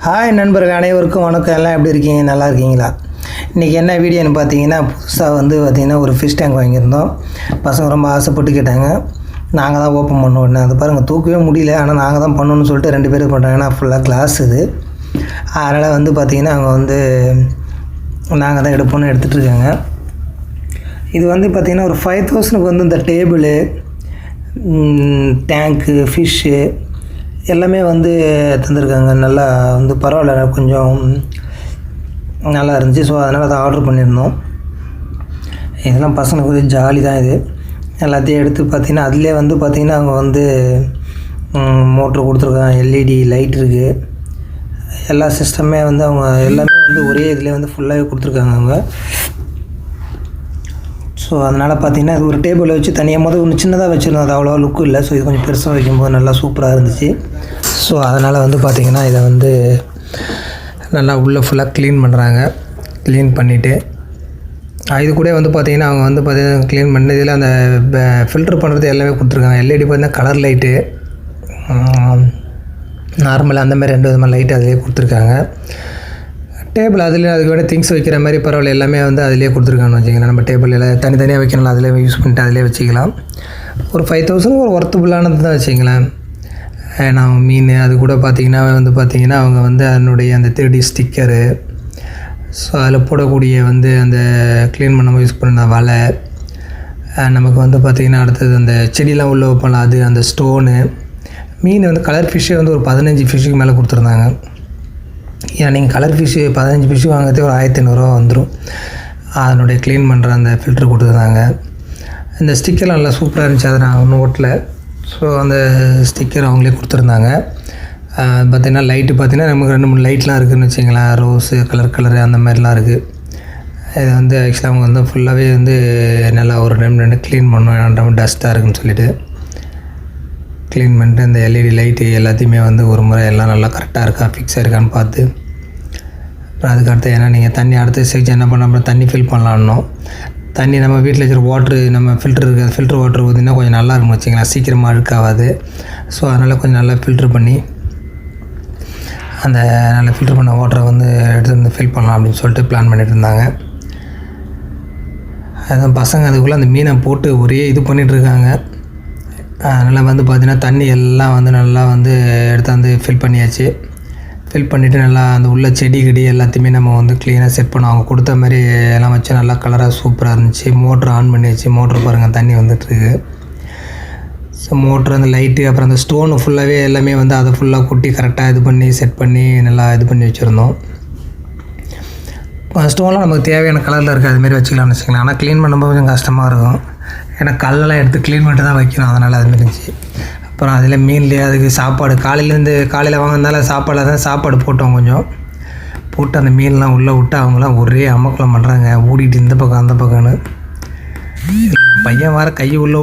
Hi நண்பர்கள் அனைவருக்கும் வணக்கம். எல்லாம் எப்படி இருக்கீங்க? நல்லா இருக்கீங்களா? இன்றைக்கி என்ன வீடியோன்னு பார்த்தீங்கன்னா, புதுசாக பார்த்திங்கன்னா ஒரு ஃபிஷ் டேங்க் வாங்கியிருந்தோம். பசங்க ரொம்ப ஆசைப்பட்டு கேட்டாங்க. நாங்கள் தான் ஓப்பன் பண்ணோம். அது பாருங்கள், தூக்கவே முடியல. ஆனால் நாங்கள் தான் பண்ணணும்னு சொல்லிட்டு 2 பேர் பண்ணுறாங்க. ஏன்னா ஃபுல்லாக கிளாஸ் இது. அதனால் பார்த்திங்கன்னா அவங்க நாங்கள் தான் எடுப்போம்னு எடுத்துகிட்ருக்காங்க. இது பார்த்திங்கன்னா ஒரு 5000க்கு இந்த டேபிள், டேங்க்கு, ஃபிஷ்ஷு எல்லாமே தந்திருக்காங்க. நல்லா பரவாயில்ல, கொஞ்சம் நல்லா இருந்துச்சு. ஸோ அதனால் அதை ஆர்டர் பண்ணியிருந்தோம். இதெல்லாம் பசங்களுக்கு ஒரு ஜாலி தான். இது எல்லாத்தையும் எடுத்து பார்த்திங்கன்னா அதிலே பார்த்திங்கன்னா அவங்க மோட்ரு கொடுத்துருக்காங்க, எல்இடி லைட் இருக்குது, எல்லா சிஸ்டமே அவங்க எல்லாமே ஒரே இதில் ஃபுல்லாகவே கொடுத்துருக்காங்க அவங்க. ஸோ அதனால் பார்த்திங்கன்னா அது ஒரு டேபிளில் வச்சு தனியாக ஒன்று சின்னதாக வச்சுருந்தோம். அது அவ்வளோவா லுக்கும் இல்லை. ஸோ இது கொஞ்சம் பெருசாக வைக்கும்போது நல்லா சூப்பராக இருந்துச்சு. ஸோ அதனால் பார்த்திங்கன்னா இதை நல்லா உள்ளே ஃபுல்லாக க்ளீன் பண்ணுறாங்க. க்ளீன் பண்ணிவிட்டு இது கூட பார்த்திங்கன்னா அவங்க பார்த்திங்கன்னா க்ளீன் பண்ணதில் அந்த ஃபில்ட்ரு பண்ணுறது எல்லாமே கொடுத்துருக்காங்க. எல்இடி பார்த்திங்கன்னா கலர் லைட்டு, நார்மலாக அந்தமாதிரி 2 விதமாக லைட்டு அதிலே கொடுத்துருக்காங்க. டேபிள் அதுக்கு வேண்டிய திங்ஸ் வைக்கிற மாதிரி பரவாயில்ல, எல்லாமே அதிலே கொடுத்துருக்காங்கன்னு வச்சுக்கலாம். நம்ம டேபிள் எல்லாம் தனித்தனியாக வைக்கணும், அதிலே யூஸ் பண்ணிட்டு அதிலே வச்சுக்கலாம். ஒரு 5000 ஒரு ஒர்த்தபுளானது தான் வச்சுக்கலாம். ஏன்னா மீன் அது கூட பார்த்திங்கன்னா பார்த்திங்கன்னா அவங்க அதனுடைய அந்த 3D ஸ்டிக்கரு, ஸோ அதில் போடக்கூடிய அந்த க்ளீன் பண்ணாமல் யூஸ் பண்ண வலை, நமக்கு பார்த்திங்கன்னா அடுத்தது அந்த செடியெலாம் உள்ளே வைப்பலாம், அது அந்த ஸ்டோனு, மீன் கலர் ஃபிஷ்ஷே ஒரு 15 ஃபிஷ்ஷுக்கு மேலே கொடுத்துருந்தாங்க. ஏன்னா நீங்கள் கலர் ஃபிஷ்ஷு 15 ஃபிஷ்ஷு வாங்குறதே ஒரு 1500 வந்துடும். அதனுடைய க்ளீன் பண்ணுற அந்த ஃபில்ட்ரு கொடுத்துருந்தாங்க. இந்த ஸ்டிக்கர்லாம் நல்லா சூப்பராக இருந்துச்சு. அதை நான் ஒன்றும் ஓட்டல. ஸோ அந்த ஸ்டிக்கர் அவங்களே கொடுத்துருந்தாங்க. பார்த்திங்கன்னா லைட்டு பார்த்திங்கன்னா நமக்கு 2-3 லைட்லாம் இருக்குதுன்னு வச்சிங்களேன். ரோஸு கலரு அந்த மாதிரிலாம் இருக்குது. இது ஆக்சுவலாக அவங்க ஃபுல்லாகவே நல்லா ஒரு 2 க்ளீன் பண்ணணும், டஸ்ட்டாக இருக்குதுன்னு சொல்லிவிட்டு க்ளீன் பண்ணிட்டு இந்த எல்இடி லைட்டு எல்லாத்தையுமே ஒரு முறை எல்லாம் நல்லா கரெக்டாக இருக்கா, ஃபிக்ஸாக இருக்கான்னு பார்த்து, அப்புறம் அதுக்கடுத்து ஏன்னா நீங்கள் தண்ணி அடுத்த ஸ்டேஜ் என்ன பண்ண தண்ணி ஃபில் பண்ணலான்னோம். தண்ணி நம்ம வீட்டில் வச்சுருக்க வாட்ரு, நம்ம ஃபில்ட்ரு இருக்குது, ஃபில்ட்ரு வாட்ரு ஊற்றினா கொஞ்சம் நல்லா இருக்கும்னு வச்சிங்களேன், சீக்கிரமாக அழுக்காகாது. ஸோ அதனால் கொஞ்சம் நல்லா ஃபில்ட்ரு பண்ணி அந்த நல்லா ஃபில்ட்ரு பண்ண வாட்டரை எடுத்து ஃபில் பண்ணலாம் அப்படின்னு சொல்லிட்டு பிளான் பண்ணிட்டு இருந்தாங்க. அதுதான் பசங்க அதுக்குள்ளே அந்த மீனை போட்டு ஒரே இது பண்ணிகிட்ருக்காங்க. அதனால் பார்த்திங்கன்னா தண்ணி எல்லாம் நல்லா எடுத்து ஃபில் பண்ணியாச்சு. ஃபில் பண்ணிவிட்டு நல்லா அந்த உள்ள செடி கிடி எல்லாத்தையுமே நம்ம க்ளீனாக செட் பண்ணோம். அவங்க கொடுத்த மாதிரி எல்லாம் வச்சு நல்லா கலராக சூப்பராக இருந்துச்சு. மோட்ரு ஆன் பண்ணியாச்சு. மோட்ரு பாருங்கள் தண்ணி வந்துட்டுருக்கு. ஸோ மோட்ரு அந்த லைட்டு அப்புறம் அந்த ஸ்டோனு ஃபுல்லாகவே எல்லாமே அதை ஃபுல்லாக கொட்டி கரெக்டாக இது பண்ணி செட் பண்ணி நல்லா இது பண்ணி வச்சுருந்தோம். ஸ்டோன்லாம் நமக்கு தேவையான கலரில் இருக்குது, அதுமாரி வச்சுக்கலாம்னு வச்சுக்கலாம். ஆனால் க்ளீன் பண்ணும்போது கொஞ்சம் கஷ்டமாக இருக்கும். ஏன்னா கல்லெல்லாம் எடுத்து க்ளீன் பண்ணிட்டு தான் வைக்கணும். அதனால் அதுமாரி இருந்துச்சு. அப்புறம் அதில் மீன்லேயே அதுக்கு சாப்பாடு காலையில் வாங்கினால சாப்பாடு போட்டோம். கொஞ்சம் போட்டு அந்த மீன்லாம் உள்ளே விட்டு அவங்களாம் ஒரே அமக்கலம் பண்ணுறாங்க, ஓடிட்டு இந்த பக்கம் அந்த பக்கம்னு. என் பையன் வர கை உள்ளே